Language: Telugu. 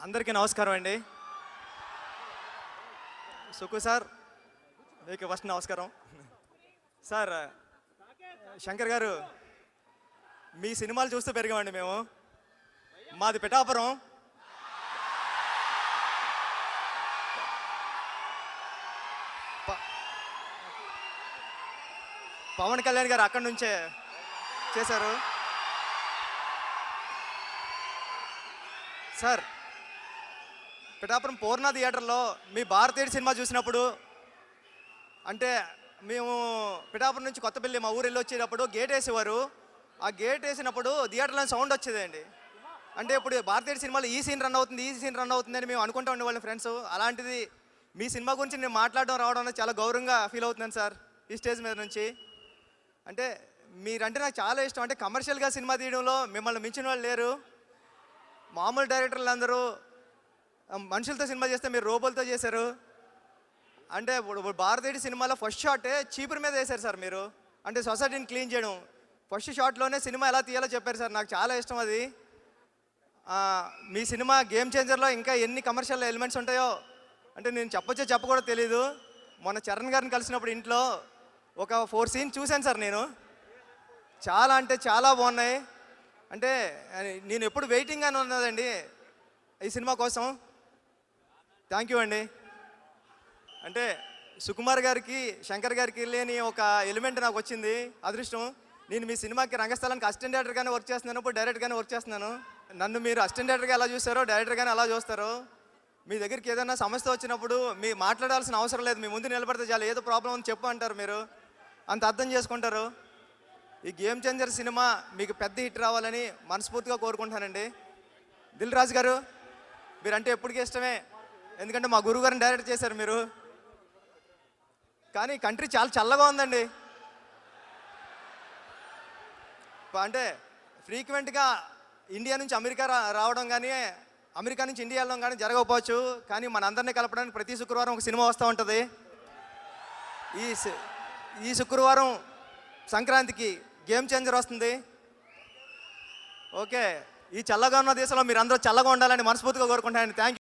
అందరికీ నమస్కారం అండి. సుకు సార్ మీకు ఫస్ట్ నమస్కారం. సార్ శంకర్ గారు, మీ సినిమాలు చూస్తూ పెరిగామండి మేము. మాది పిఠాపురం. పవన్ కళ్యాణ్ గారు అక్కడి నుంచే చేశారు. సార్ పిఠాపురం పూర్ణ థియేటర్లో మీ భారతీయుడు సినిమా చూసినప్పుడు, అంటే మేము పిఠాపురం నుంచి కొత్తపల్లి మా ఊరు వెళ్ళి వచ్చేటప్పుడు గేట్ వేసేవారు. ఆ గేట్ వేసినప్పుడు థియేటర్లో సౌండ్ వచ్చేదండి. అంటే ఇప్పుడు భారతీయుడు సినిమాలో ఈ సీన్ రన్ అవుతుంది, ఈ సీన్ రన్ అవుతుంది అని మేము అనుకుంటూ ఉండేవాళ్ళం ఫ్రెండ్స్. అలాంటిది మీ సినిమా గురించి నేను మాట్లాడడం రావడం అనేది చాలా గౌరవంగా ఫీల్ అవుతున్నాను సార్ ఈ స్టేజ్ మీద నుంచి. అంటే మీరంటే నాకు చాలా ఇష్టం. అంటే కమర్షియల్గా సినిమా తీయడంలో మిమ్మల్ని మించిన వాళ్ళు లేరు. మామూలు డైరెక్టర్లు అందరూ మనుషులతో సినిమా చేస్తే మీరు రోబోలతో చేశారు. అంటే ఇప్పుడు భారతీయుడి సినిమాలో ఫస్ట్ షాటే చీపురు మీద వేశారు సార్ మీరు. అంటే సొసైటీని క్లీన్ చేయడం ఫస్ట్ షాట్లోనే సినిమా ఎలా తీయాలో చెప్పారు సార్. నాకు చాలా ఇష్టం అది. మీ సినిమా గేమ్ చేంజర్లో ఇంకా ఎన్ని కమర్షియల్ ఎలిమెంట్స్ ఉంటాయో అంటే నేను చెప్పకూడదు తెలీదు. మొన్న చరణ్ గారిని కలిసినప్పుడు ఇంట్లో ఒక 4 సీన్స్ చూశాను సార్ నేను. చాలా అంటే చాలా బాగున్నాయి. అంటే నేను ఎప్పుడు వెయిటింగ్ అని ఉన్నదండి ఈ సినిమా కోసం. థ్యాంక్ యూ అండి. అంటే సుకుమార్ గారికి శంకర్ గారికి లేని ఒక ఎలిమెంట్ నాకు వచ్చింది, అదృష్టం. నేను మీ సినిమాకి రంగస్థలానికి అసిస్టెంట్ డైరెక్టర్గానే వర్క్ చేస్తున్నాను, ఇప్పుడు డైరెక్ట్గానే వర్క్ చేస్తున్నాను. నన్ను మీరు అసిస్టెంట్ డైరెక్టర్గా ఎలా చూస్తారో డైరెక్టర్గానే అలా చూస్తారు. మీ దగ్గరికి ఏదైనా సమస్య వచ్చినప్పుడు మీ మాట్లాడాల్సిన అవసరం లేదు, మీ ముందు నిలబడితే చాలు. ఏదో ప్రాబ్లం అని చెప్పు అంటారు, మీరు అంత అర్థం చేసుకుంటారు. ఈ గేమ్ చేంజర్ సినిమా మీకు పెద్ద హిట్ రావాలని మనస్ఫూర్తిగా కోరుకుంటానండి. దిల్ రాజు గారు, మీరంటే ఎప్పటికీ ఇష్టమే, ఎందుకంటే మా గురువు గారిని డైరెక్ట్ చేశారు మీరు. కానీ కంట్రీ చాలా చల్లగా ఉందండి. అంటే ఫ్రీక్వెంట్గా ఇండియా నుంచి అమెరికా రావడం కానీ అమెరికా నుంచి ఇండియా వెళ్ళడం కానీ జరగకపోవచ్చు, కానీ మనందరినీ కలపడానికి ప్రతి శుక్రవారం ఒక సినిమా వస్తూ ఉంటుంది. ఈ శుక్రవారం సంక్రాంతికి గేమ్ చేంజర్ వస్తుంది. ఓకే, ఈ చల్లగా ఉన్న దేశంలో మీరు అందరూ చల్లగా ఉండాలని మనస్ఫూర్తిగా కోరుకుంటానండి. Thank you.